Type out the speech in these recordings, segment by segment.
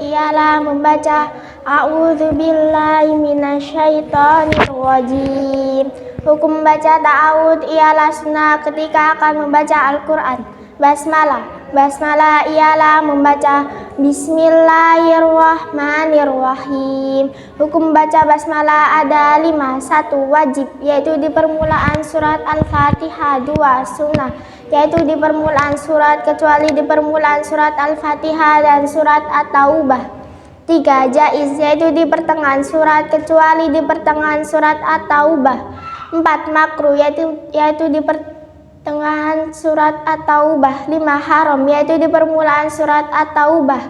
ialah membaca a'udzubillahi minasyaitonirrajim. Hukum membaca ta'awudz ialah sunnah ketika akan membaca Al-Quran. Basmalah ialah membaca Bismillahirrahmanirrahim. Hukum membaca basmalah ada 5. 1. Wajib, yaitu di permulaan surat Al-Fatihah. 2. Sunnah, yaitu di permulaan surat kecuali di permulaan surat Al-Fatihah dan surat At-Taubah. 3. Jaiz, yaitu di pertengahan surat kecuali di pertengahan surat At-Taubah. 4. Makruh, yaitu di pertengahan surat At-Taubah. 5. Haram, yaitu di permulaan surat At-Taubah.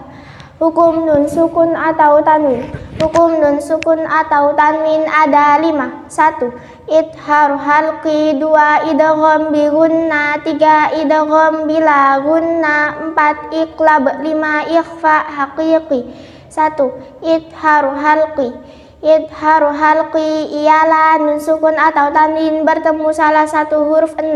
Hukum nun sukun atau tanwin. Hukum nun sukun atau tanwin ada 5. 1. Idhar halqi. 2. Idgham bi gunna. 3. Idgham bila gunna. 4. Iqlab. 5. Ikhfa haqiqi. 1. Idhar halqi. Idhar halqi ialah nun sukun atau tanwin bertemu salah satu huruf 6.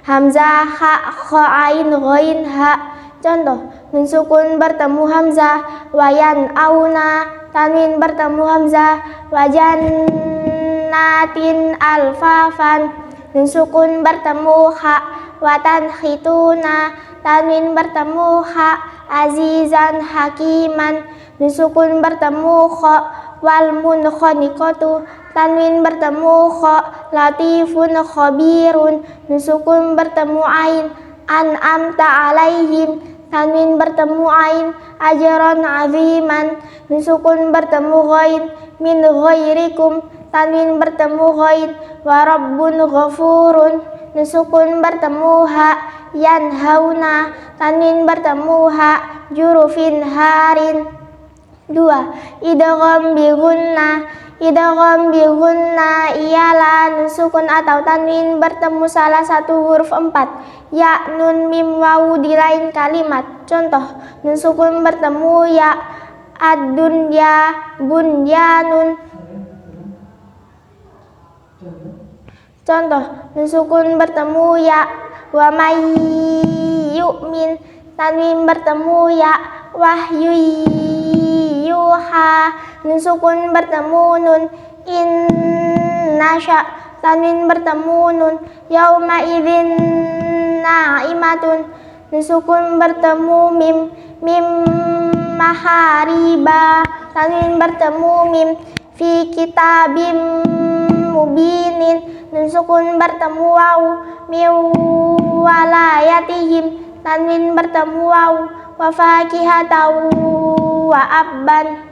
Hamzah, ha, kha, ain, ghain, ha. Contoh, nun sukun bertemu hamzah, wayan, auna. Tanwin bertemu hamzah, wajannatin, alfafan. Nun sukun bertemu ha, watan, khituna. Tanwin bertemu ha, azizan, hakiman. Nun sukun bertemu kha, wal munkhaniqatu. Tanwin bertemu kha, latifun, khabirun. Nun sukun bertemu ain, an'amta alaihim. Tanwin bertemu ain, ajran aziman. Nun sukun bertemu ghain, min ghairikum. Tanwin bertemu ghain, wa rabbun ghafurun. Nun sukun bertemu ha, yanhauna. Tanwin bertemu ha, jurufin harin. 2. Idgham bi gunna. Idgham bi gunna ialah nun sukun atau tanwin bertemu salah satu huruf 4. Ya, nun, mim, wawu di lain kalimat. Contoh, nun sukun bertemu ya, ad-dunya, bunyanun. Contoh, nun sukun bertemu ya, wa may yu'min. Tanwin bertemu ya, wahyu yuha. Nun sukun bertemu nun, innasya. Tanwin bertemu nun, yauma idzin na'imatun. Nun sukun bertemu mim, mim mahariba. Tanwin bertemu mim, fi kitabim mubinin. Nun sukun bertemu waw, min walayatihim. Tanwin bertemu waw, wa fakihatan wa abban.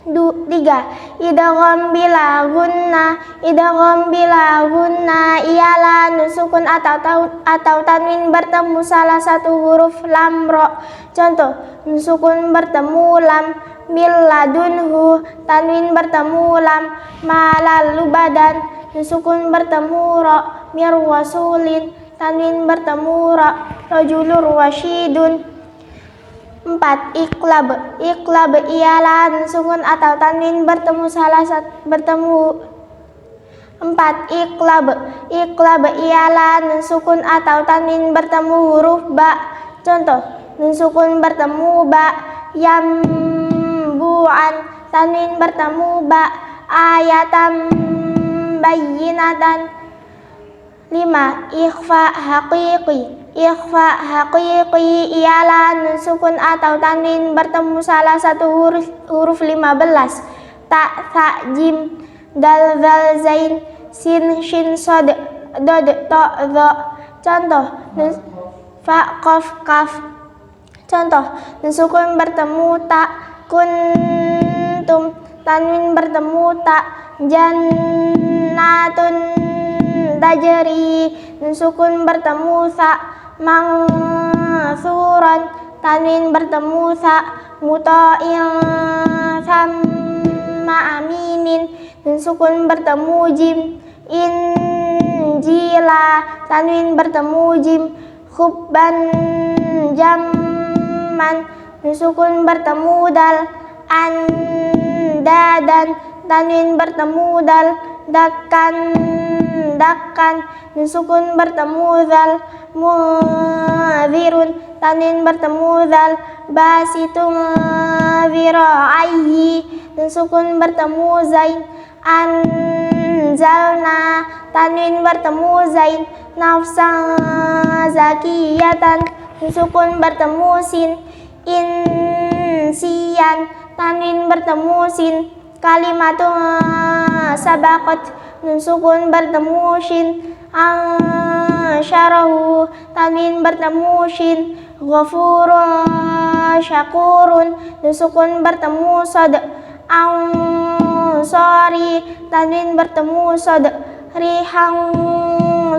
3. Idgham bila gunna. Idgham bila gunna ialah nun sukun atau tanwin bertemu salah satu huruf lam ro. Contoh, nun sukun bertemu lam, mil ladunhu. Tanwin bertemu lam, malal lubadan. Nun sukun bertemu ro, mir wasulin. Tanwin bertemu ro, rajulur wasyidun. 4. Iqlab. Iqlab ialah nun sukun atau tanwin bertemu 4. Iqlab. Iqlab ialah nun sukun atau tanwin bertemu huruf ba. Contoh, nun sukun bertemu ba, yambu'an. Tanwin bertemu ba, ayatam bayyinatan. 5. Ikhfa haqiqi. Ikhfa haqiqi ialah nun sukun atau tanwin bertemu salah satu huruf 15. Ta, tha, jim, dal, zal, zain, sin, shin, sod, dod, to, dho. Contoh, nun fa, qaf, kaf. Contoh, nun sukun bertemu ta, kuntum. Tanwin bertemu ta, jannatun tajri. Nun sukun bertemu sa, mangsuran. Tanwin bertemu sa, muta'in sama aminin. Nun sukun bertemu jim, injila. Tanwin bertemu jim, khubban jamman. Nun sukun bertemu dal, andadan. Tanwin bertemu dal, dakkan, dakkan. Nun sukun bertemu zal, munzirun. Tanwin bertemu zal, basitun dhira'aihi, nun sukun bertemu zain. Anzalna, tanwin bertemu zain. Nafsan zakiyatan, nun sukun bertemu sin. Insian, tanwin bertemu sin. Kalimatun sabaqat, nun sukun bertemu shin. Syarahu, tanwin bertemu shin. Ghafurun syakurun, nun sukun bertemu sod. Ansori, tanwin bertemu sod. Rihang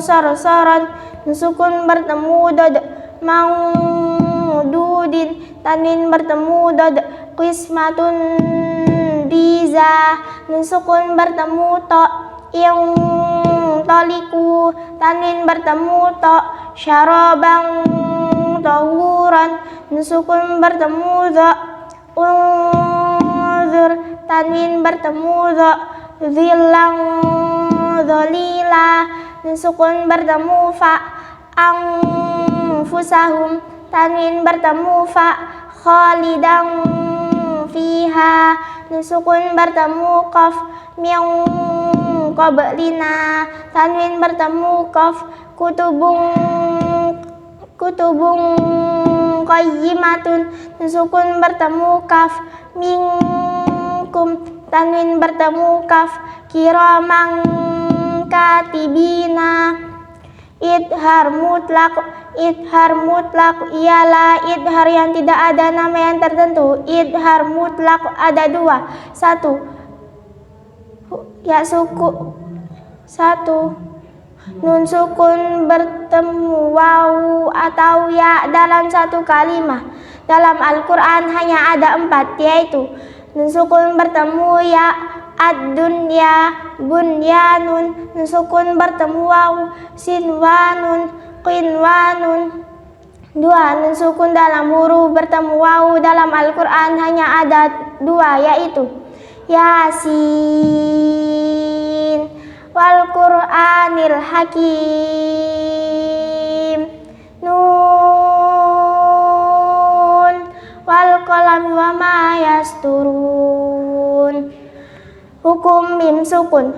sorsoron, nun sukun bertemu dod. Mangdudin, tanwin bertemu dod. Qismatun diza, nun sukun bertemu to. Yang toliku, tanwin bertemu to. Syarabang tahuran, nun sukun bertemu dha. Unzur, tanwin bertemu dha. Zillang dhalila, nun sukun bertemu fa. Anfusahum, tanwin bertemu fa. Khalidang fiha, nun sukun bertemu qaf. Min qablina, tanwin bertemu qaf. Kutubung qayyimatun, nun sukun bertemu kaf. Minkum, tanwin bertemu kaf. Kiramang katibina. Idhar mutlak ialah idhar yang tidak ada nama yang tertentu. Idhar mutlak ada dua. Satu, ya suku. Satu, nun sukun bertemu wawu atau ya dalam satu kalimat. Dalam Al-Quran hanya ada 4, yaitu nun sukun bertemu ya. Ad-dunya, bunyanun, nun sukun bertemu wawu. Sinwanun, qinwanun. 2, nun sukun dalam huruf bertemu wawu dalam Al-Quran hanya ada 2, yaitu Yasin wal Qur'anil Hakim. Nun wal qalami wa ma yasturun. Hukum mim sukun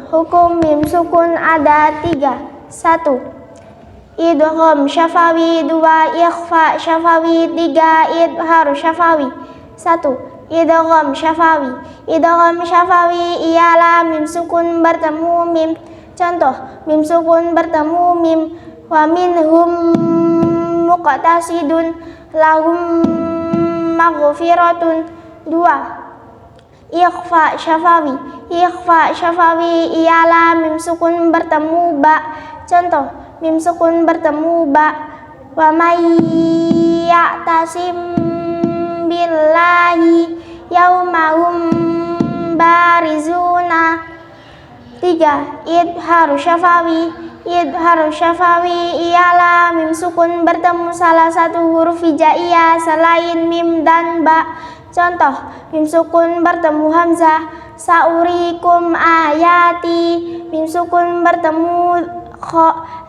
ada 3. 1, idgham syafawi. 2, ikhfa syafawi. 3, idhar syafawi. 1, idgham syafawi. Idgham syafawi ialah mim sukun bertemu mim. Contoh, mim sukun bertemu mim. Wa minhum muqtasidun lahum maghfiratun. 2, ikhfa syafawi. Ikhfa syafawi ialah mim sukun bertemu ba. Contoh, mim sukun bertemu ba. Wa may ya'tasim billahi yaumahum barizuna. 3, idhar syafawi. Idhar syafawi ialah mim sukun bertemu salah satu huruf hijaiyah selain mim dan ba. Contoh, mim sukun bertemu hamzah. Saurikum ayati, mim sukun bertemu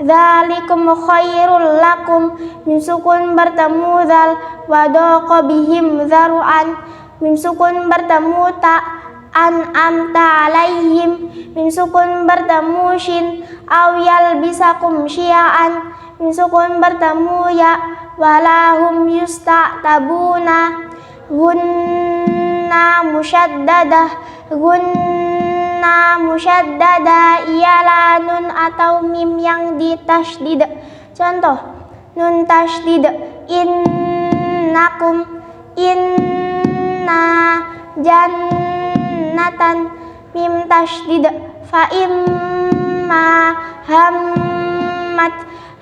dzalikum khairul lakum, mim sukun bertemu dzal. Wadaqa bihim dzaru'an, mim sukun bertemu ta. An'amta alaihim, mim sukun bertemu shin. Aw yalbisakum syia'an, mim sukun bertemu ya. Walahum yusta'tabuna. Gunna musyaddada ialah nun atau mim yang ditasydid. Contoh, nun tasydid innakum. Inna jannatan, mim tasydid fa imma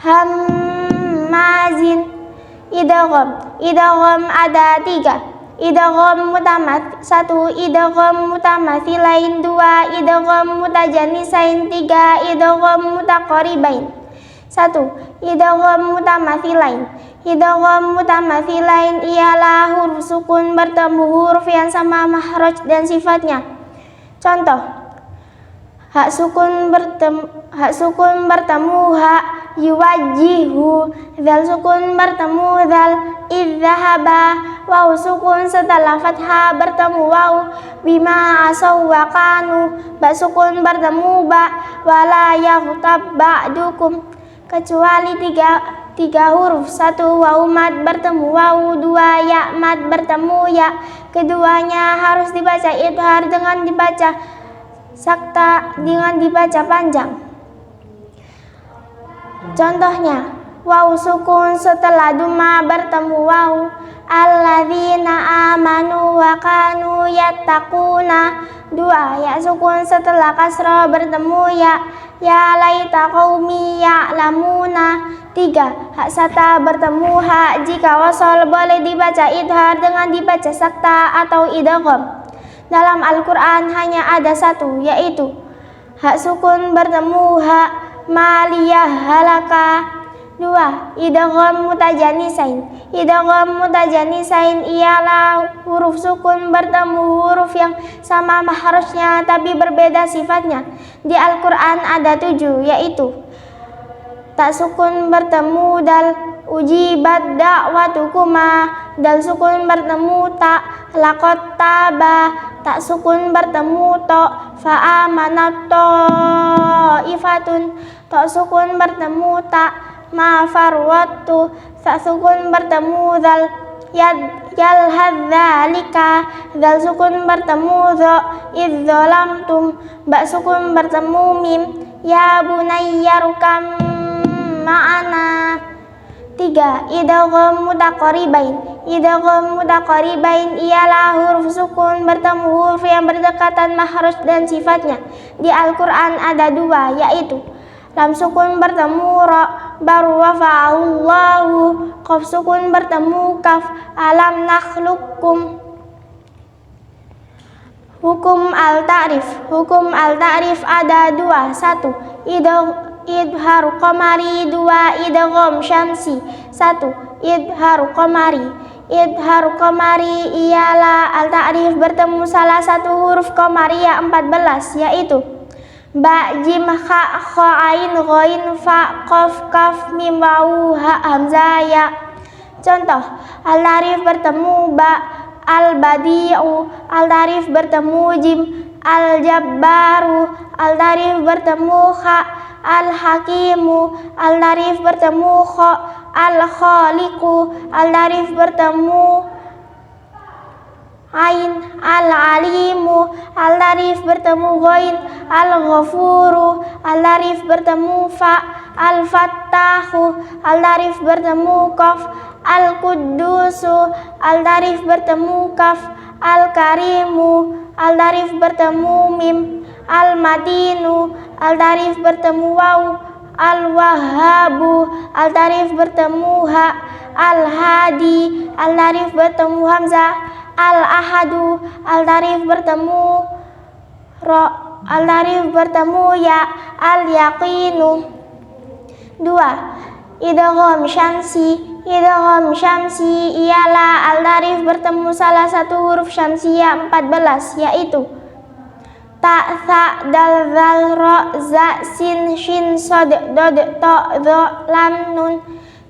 hammazin. Idgham ada 3. Idgham mutamath. 1, idgham mutamathilain. 2, idgham mutajanisain. 3, idgham mutaqaribain. 1, idgham mutamathilain. Idgham mutamathilain ialah huruf sukun bertemu huruf yang sama makhraj dan sifatnya. Contoh, hak sukun bertemu ha. Yuwajjihu, dzal sukun bertemu dzal. Idzahaba, waw sukun setelah fathah bertemu waw. Bima asaw wa kanu, ba sukun bertemu ba. Wala yaghtab ba'dukum, kecuali tiga huruf. Satu waw mad bertemu waw, dua ya mad bertemu ya. Keduanya harus dibaca idhar dengan dibaca sakta dengan dibaca panjang. Contohnya, waw sukun setelah duma bertemu waw. Alladzina amanu wa kanu yattaquna. Dua ya sukun setelah kasrah bertemu ya. Ya laita qaumi ya'lamuna. Tiga hak sata bertemu hak. Jika wasol boleh dibaca idhar dengan dibaca sakta atau idgham. Dalam Al-Quran hanya ada satu, yaitu hak sukun bertemu hak maliyah halaka. Dua idgham mutajanisain. Idgham mutajanisain ialah huruf sukun bertemu huruf yang sama mahrajnya tapi berbeda sifatnya. Di Al-Quran ada 7, yaitu tak sukun bertemu dal, ujibat da'watukuma, dal sukun bertemu tak, laqad taba, tak sukun bertemu to, fa'amanat ta'ifatun, tak sukun bertemu tak, ma farwattu, tak sukun bertemu dal, yalhadzalika, dal sukun bertemu dho, idzolamtum, ba sukun bertemu mim, ya bunayyarukam ma'ana. Tiga idgham mutaqaribain. Idgham mutaqaribain ialah huruf sukun bertemu huruf yang berdekatan mahraj dan sifatnya. Di Al-Quran ada 2, yaitu lam sukun bertemu ra, baru wafa'allahu. Qaf sukun bertemu kaf, alam nakhluqukum. Hukum al-ta'rif. Hukum al-ta'rif ada 2, 1 idhar qamari, 2 idgham syamsi. 1 idhar qamari. Idhar qamari ialah al-ta'rif bertemu salah satu huruf qamariyah 14, yaitu ba, jim, kha, kha, ain, ghain, fa, qaf, kaf, mim, waw, ha, hamzah, ya. Contoh, al-ta'rif bertemu ba, al-badi'u. Al-ta'rif bertemu jim, al-jabbaru. Al-ta'rif bertemu kha, al-hakimu. Al-ta'rif bertemu kha, al-khaliqu. Al-ta'rif bertemu ain, al-alimu. Al-ta'rif bertemu ghain, al-ghafuru. Al-ta'rif bertemu fa, al-fattahu. Al-ta'rif bertemu qaf, al-quddusu. Al-ta'rif bertemu kaf, al-karimu. Al-ta'rif bertemu mim, al-matinu. Al-ta'rif bertemu waw, al-wahhabu. Al-ta'rif bertemu ha, al-hadi. Al-ta'rif bertemu hamzah, al-ahadu. Al-ta'rif bertemu ra. Al-ta'rif bertemu ya, al-yaqinu. 2 idgham syamsi. Idgham syamsi ialah al-ta'rif bertemu salah satu huruf syamsiyah 14, yaitu ta, tha, dal, zal, ra, za, sin, shin, sod, dod, to, dho, lam, nun.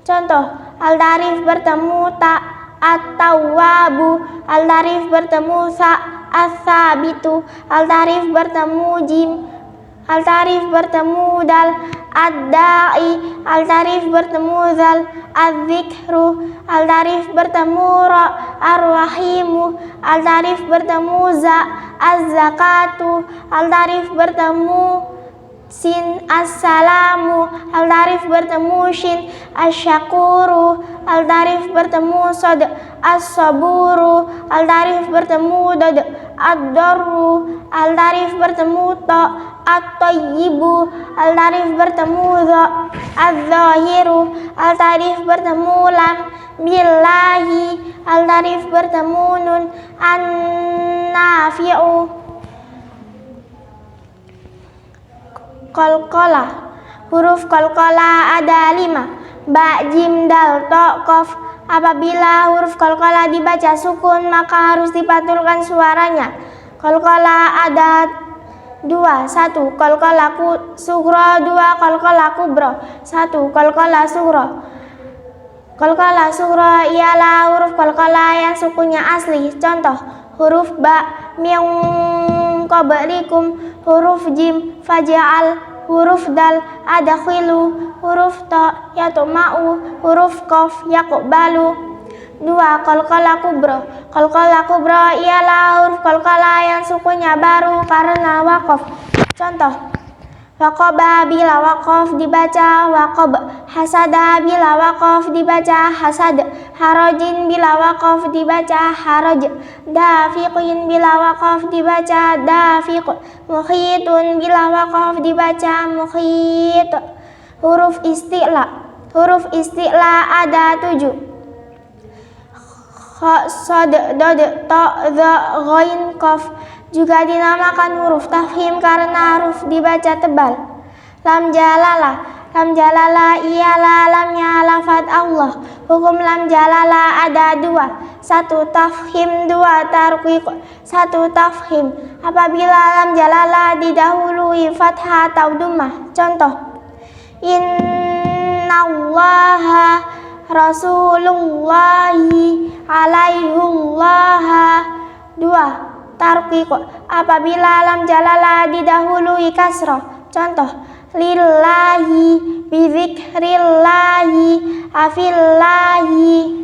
Contoh, al-ta'rif bertemu ta, at-tawwabu. Al-ta'rif bertemu sa, as-sabitu. Al-ta'rif bertemu jim. Al-ta'rif bertemu dal, ad-da'i. Al-ta'rif bertemu zal, az-zikru. Al-ta'rif bertemu ra, ar-rahimu. Al-ta'rif bertemu za, az-zakatu. Al-ta'rif bertemu sin, as-salamu. Al-ta'rif bertemu shin, asyakuru. Al-ta'rif bertemu sod, as-saburu. Al-ta'rif bertemu dod, ad-darru. Al-ta'rif bertemu to, at-tayyibu. Al-ta'rif bertemu dho, az-zahiru. Al-ta'rif bertemu lam, billahi. Al-ta'rif bertemu nun, an-nafi'u. Qalqalah. Huruf qalqalah ada 5, ba, jim, dal, to, qaf. Apabila huruf qalqalah dibaca sukun maka harus dipantulkan suaranya. Qalqalah ada 2, 1 qalqalah sughra, 2 qalqalah kubra. 1 qalqalah sughra Qalqalah sughra ialah huruf qalqalah yang sukunnya asli. Contoh, huruf ba min qablikum, huruf jim faj'al, huruf dal adkhilu, huruf ta yatma'u, huruf qaf yaqbalu. 2. Qalqalah kubra. Qalqalah kubra ialah huruf qalqalah yang sukunnya baru karena waqaf. Contoh, waqaba bila waqaf dibaca waqab, hasada bila waqaf dibaca hasad, harajin bila waqaf dibaca haraj, dafiqin bila waqaf dibaca dafiq, mukhitun bila waqaf dibaca mukhit. Huruf isti'la. Huruf isti'la ada 7. Kha, sad, dad, ta, dha, ghain, qaf. Juga dinamakan huruf tafkhim karena huruf dibaca tebal. Lam jalalah. Lam jalalah ialah lamnya lafaz Allah. Hukum lam jalalah ada 2. 1 tafkhim, 2 tarqiq. 1 tafkhim apabila lam jalalah didahului fathah atau dhammah. Contoh, innallaha rasulullahi alaihullaha. 2 tarqiq apabila lam jalalah didahului kasrah. Contoh, lillahi, bizikrillahi, afillahi.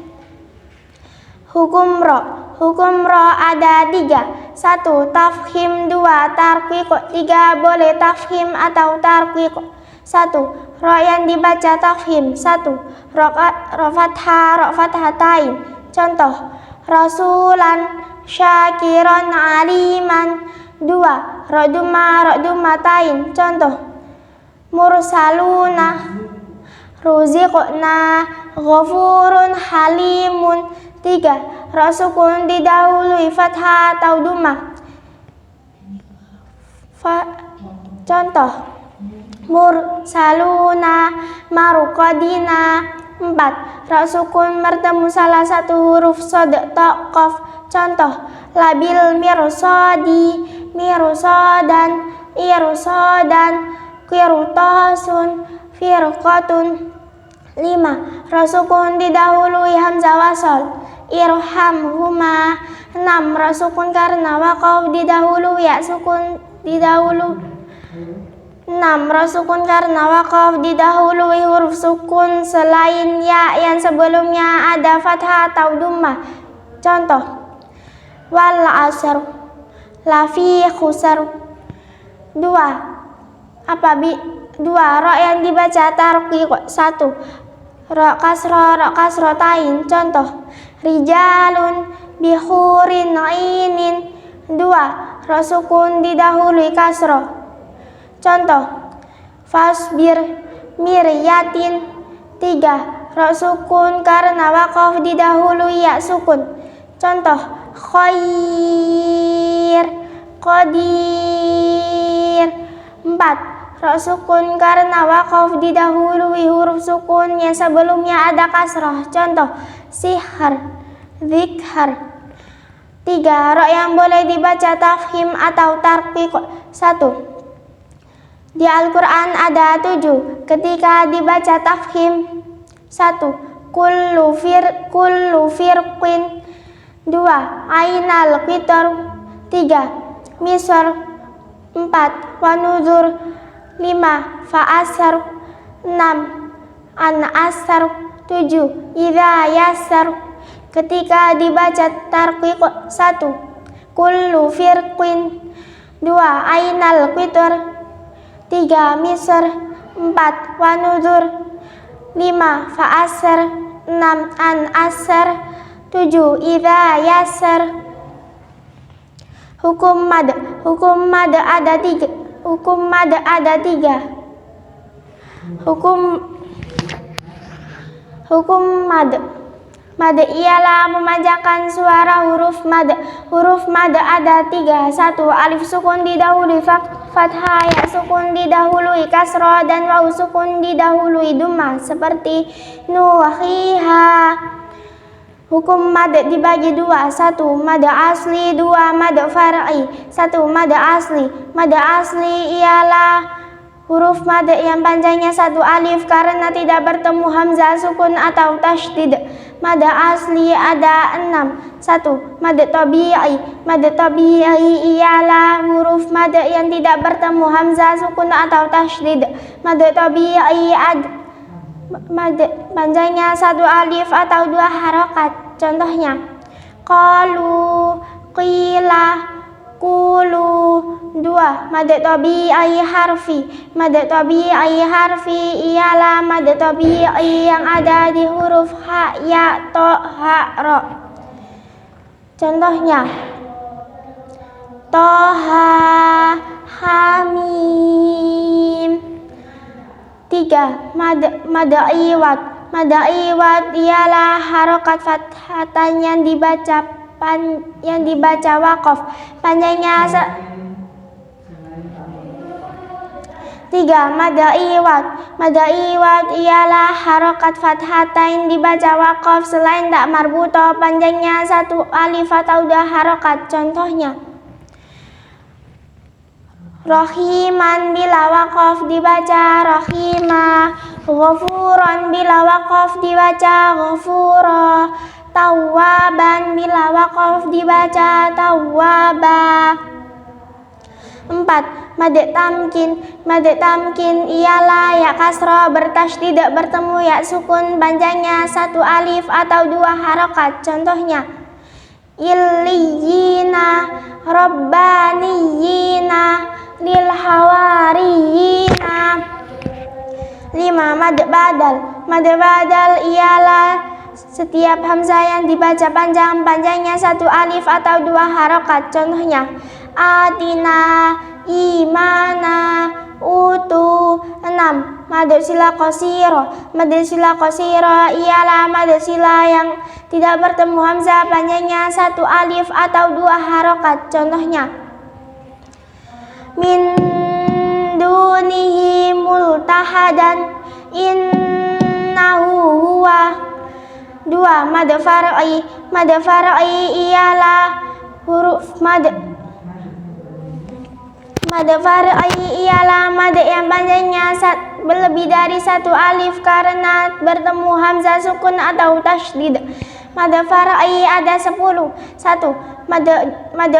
Hukum ro. Hukum ro ada 3. 1 tafkhim, 2 tarqiq, 3 boleh tafkhim atau tarqiq. 1 ro yang dibaca tafkhim. 1 ro fathatain. Contoh, rasulan, syakiran, aliman. 2 ro dumatain. Contoh, mursaluna, ruziqna, ghafurun, halimun. 3 ro sukun didahului fathah atau dhammah. Contoh, mursaluna, maruqadina. 4 ro sukun bertemu salah satu huruf shad, ta, qaf. Contoh, labil mirsadi, mirsadan, irsadan, qirtasun, firqatun. 5 ro sukun didahului hamzah wasal, irhamhuma. 6 ro sukun karena waqaf didahului ya sukun 6 ro sukun karena waqaf didahului huruf sukun selain ya yang sebelumnya ada fathah atau dhammah. Contoh, wal asr, lafi khusr. 2 ro yang dibaca tarqiq. 1 ro kasrotain. Contoh, rijalun, bihurin, ainin. 2 ro sukun didahului kasroh. Contoh, fasbir, miryatin. 3 ro sukun karena waqaf didahului ya sukun. Contoh, khair, qadir. 4 ro sukun karena waqaf didahului huruf sukun yang sebelumnya ada kasrah. Contoh, sihr, zikhar. 3 ro yang boleh dibaca tafkhim atau tarqiq. 1 di Al-Quran ada 7 ketika dibaca tafkhim. 1 kullu firqin. 2 ainal qitr. 3 misr. 4 wanuzur. 5 fa'asr. 6 an-asr. 7 idza yasr. Ketika dibaca tarqiq. 1 kullu firqin. 2 ainal qitr. 3 misr. 4 wanuzur. 5 fa'asr. 6 an-asr. 7 idza yasr. Hukum mad. Hukum mad ada 3. Hukum mad ada 3. Hukum mad. Mad ialah memanjangkan suara huruf mad. Huruf mad ada 3. 1 alif sukun didahului fathah, ya sukun didahului kasrah, dan waw sukun didahului dhammah seperti nuhiha. Hukum mad dibagi 2. 1 mad asli, 2 mad far'i. 1 mad asli. Mad asli ialah huruf mad yang panjangnya satu alif karena tidak bertemu hamzah sukun atau tasydid. Mad asli ada 6. 1. Mad tabi'i. Mad tabi'i ialah huruf mad yang tidak bertemu hamzah sukun atau tasydid. Mad tabi'i mad panjangnya satu alif atau 2 harokat. Contohnya qalu, qila, qulu. 2. Mad tabi'i harfi. Mad tabi'i harfi ialah mad tabi'i yang ada di huruf ha, ya, to, ha, ro. Contohnya toha, hamim. 3. Mad iwad. Mad iwad ialah harokat fathatan yang dibaca waqaf. Panjangnya 3. Mad iwad. Mad iwad ialah harokat fathatan dibaca waqaf selain tak marbuto. Panjangnya 1 alif atau 2 harokat. Contohnya rohiman bila waqaf dibaca rohima. Ghafuran bila waqaf dibaca ghafura. Tawwaban bila waqaf dibaca tawwaba. 4. Mad tamkin. Mad tamkin ialah ya kasroh bertasydid bertemu ya sukun panjangnya 1 alif atau 2 harokat. Contohnya illiyina, rabbaniyina, lil hawariyina. 5. Mad badal. Mad badal ialah setiap hamzah yang dibaca panjangnya 1 alif atau 2 harokat. Contohnya atina, imana, utu. 6. Mad sila qasiro. Mad sila qasiro ialah mad sila yang tidak bertemu hamzah panjangnya 1 alif atau 2 harokat. Contohnya min dunihi multahadan innahu huwa. 2. Mad far'i. Mad far'i ialah huruf mad far'i ialah mad yang panjangnya lebih dari 1 alif karena bertemu hamzah sukun atau tasydid. Mad far'i ada 10. 1. Mad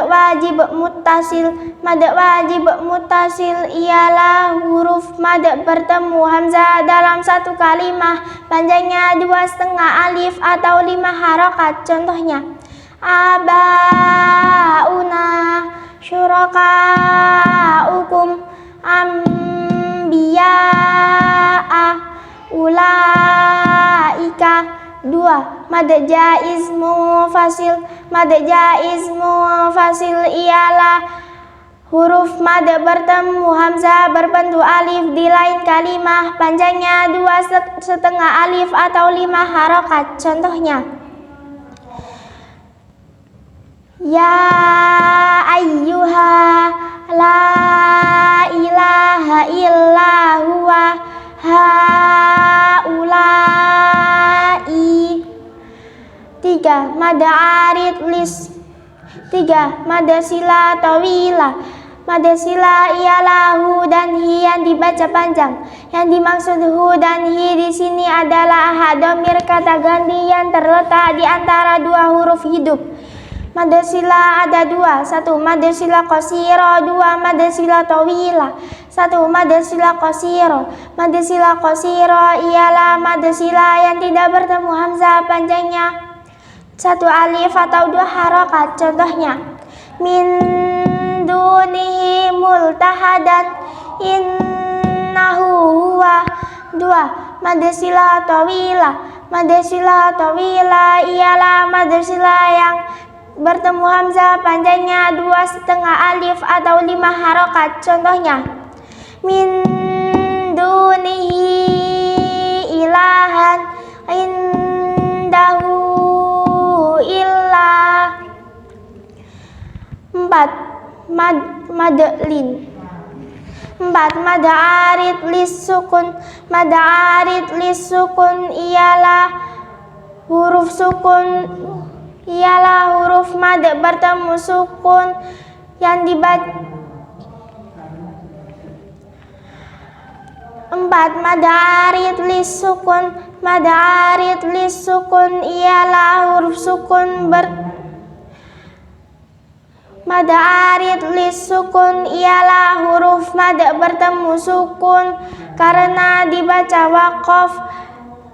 wajib muttasil. Mad wajib muttasil ialah huruf mad bertemu hamzah dalam 1 kalimah panjangnya 2,5 alif atau 5 harokat. Contohnya abauna, syurakaukum, ambiya'a, ulaika. 2. Mad jaiz munfasil. Mad jaiz munfasil ialah huruf mad bertemu hamzah berbentuk alif di lain kalimah panjangnya 2,5 alif atau 5 harokat. Contohnya ya ayyuha la ilaha illa huwa haulai. 3. Mad arid lis. 3. Mad sila tawila. Mad sila ialah hu dan hi yang dibaca panjang. Yang dimaksud hu dan hi di sini adalah ha dhamir kata ganti yang terletak di antara 2 huruf hidup. Mad sila ada 2. 1. Mad sila qasiro. 2. Mad sila tawila. 1. Mad sila qasiro. Mad sila qasiro ialah mad sila yang tidak bertemu hamzah panjangnya 1 alif atau 2 harokat. Contohnya min dunihi multahadan innahu huwa. 2. Mad sila tawila. Mad sila tawila ialah mad sila yang bertemu hamzah panjangnya 2,5 alif atau 5 harokat. Contohnya min dunihi ilahan indahu illa. 4. Mad lin. 4. Mad arid lis sukun. Mad arid lis sukun ialah huruf mad bertemu sukun yang dibaca 4. Mad arid lis sukun ialah huruf sukun mad arid lis sukun ialah huruf mad bertemu sukun karena dibaca waqaf.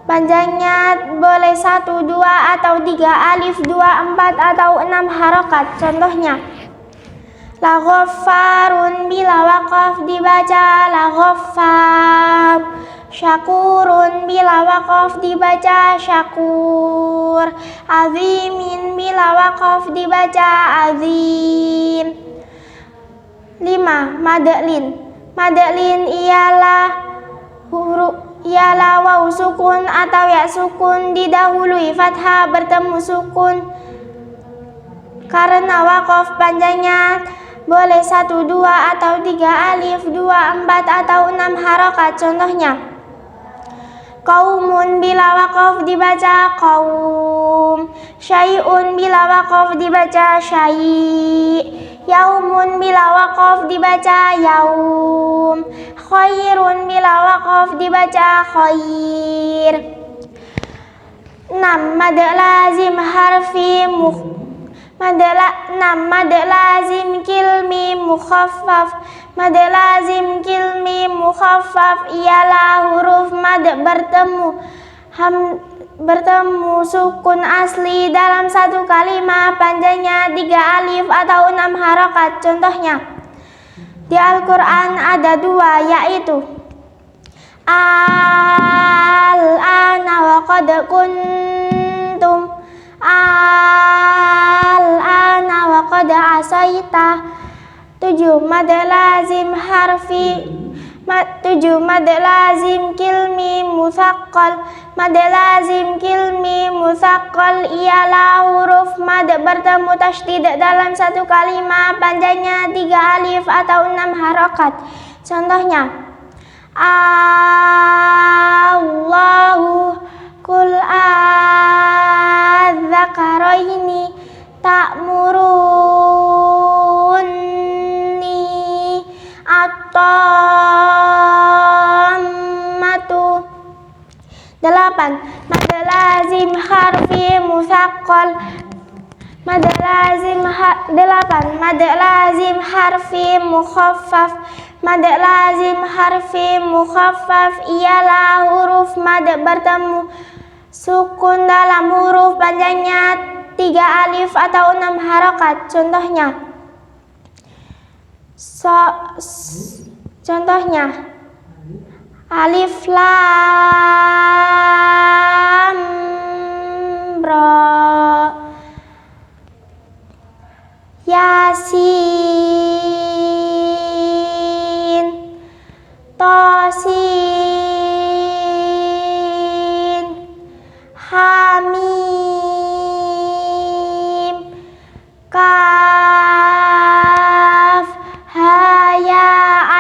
Panjangnya boleh 1, 2, atau 3 alif, 2, 4, atau 6 harokat. Contohnya, la ghaffarun bila waqaf dibaca la ghaffar. Syakurun bila waqaf dibaca syakur. Azimin bila waqaf dibaca azim. 5. Mad lin ialah waw sukun atau ya sukun didahului fathah bertemu sukun karena waqaf. Panjangnya boleh 1, 2, atau 3 alif, 2, 4, atau 6 harokat. Contohnya, qaumun bila waqaf dibaca qaum. Syai'un bila waqaf dibaca syai'. Yaumun bila waqaf dibaca yaum. Khairun bila waqaf dibaca khair. 6. Mad lazim harfi mad lazim kilmi mukhaffaf. Mad lazim kilmi mukhaffaf ialah huruf mad bertemu sukun asli dalam satu kalimat, panjangnya 3 alif atau 6 harokat. Contohnya, di Al-Quran ada 2, yaitu al-ana wa qad kuntum, al-ana wa qad asaita. 7. Mad lazim kilmi musaqqal. Mad lazim kilmi musaqqal ialah huruf mad bertemu tasydid dalam satu kalimat, panjangnya 3 alif atau 6 harokat. Contohnya, Allahu kul adzakaraini ta'muruni at-tammatu. 8. Mad lazim harfi musaqqal. Mad lazim harfi mukhaffaf. Mad lazim harfi mukhaffaf ialah huruf mad bertemu sukun dalam huruf, panjangnya 3 alif atau 6 harokat. Contohnya, alif lam ra, yasin, tosin, hamim, kaf, haya,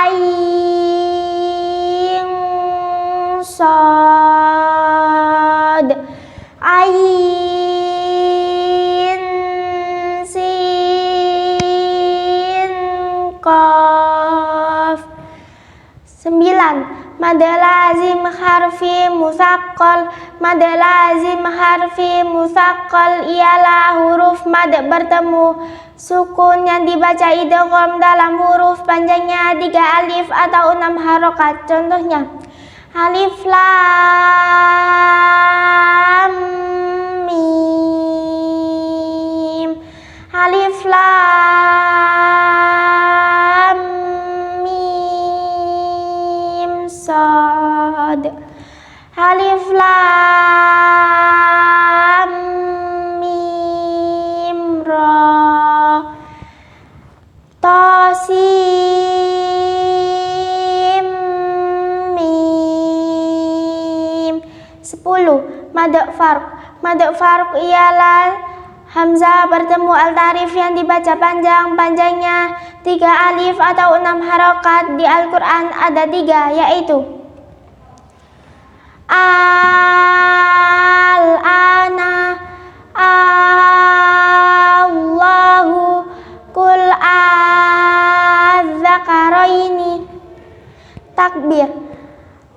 ain, sod, ain, sin, qaf. 9. Mad lazim harfi musaqqal. Mad lazim harfi musaqqal ialah huruf mad bertemu sukun yang dibaca idgham dalam huruf, panjangnya 3 alif atau 6 harokat. Contohnya, alif lam mim, alif lam mim sod, alif lam mim ra, tosim mim. 10. Mad farq. Mad farq ialah hamzah bertemu al-tarif yang dibaca panjangnya 3 alif atau 6 harokat. Di Al-Quran ada 3, yaitu al-ana, Allahu, kul adzakaraini. Takbir.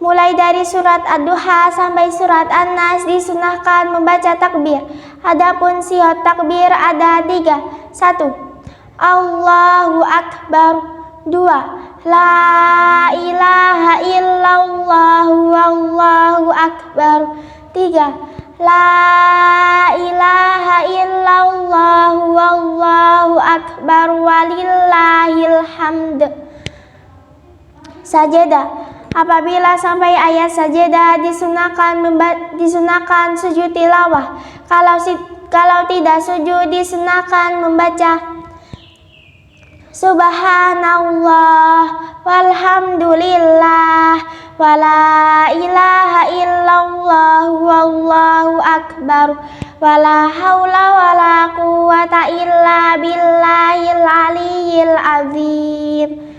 Mulai dari surat Ad-Duha sampai surat An-Nas disunahkan membaca takbir. Adapun sihot takbir ada 3. 1. Allahu Akbar. 2. La ilaha illallah wallahu akbar. 3. La ilaha illallah wallahu akbar walillahil hamd. Sajadah. Apabila sampai ayat sajadah disunahkan sujud tilawah. Kalau tidak sujud disunahkan membaca Subhanallah walhamdulillah wala ilaha illallah wallahu akbar wala haula wala quwata illa billahil aliyyil azim.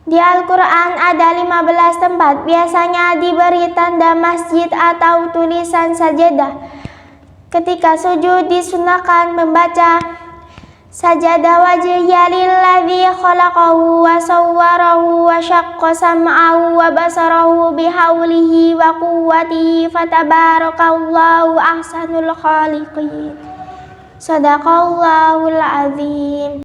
Di Al-Quran ada 15 tempat, biasanya diberi tanda masjid atau tulisan sajadah. Ketika sujud disunahkan membaca Sajada wajhiya lilladzi khalaqahu wa sawwarahu wa syaqqa sam'ahu wa basarahu bihaulihi wa quwwatihi fatabarakallahu ahsanul khaliqin. Sadaqallahul azim.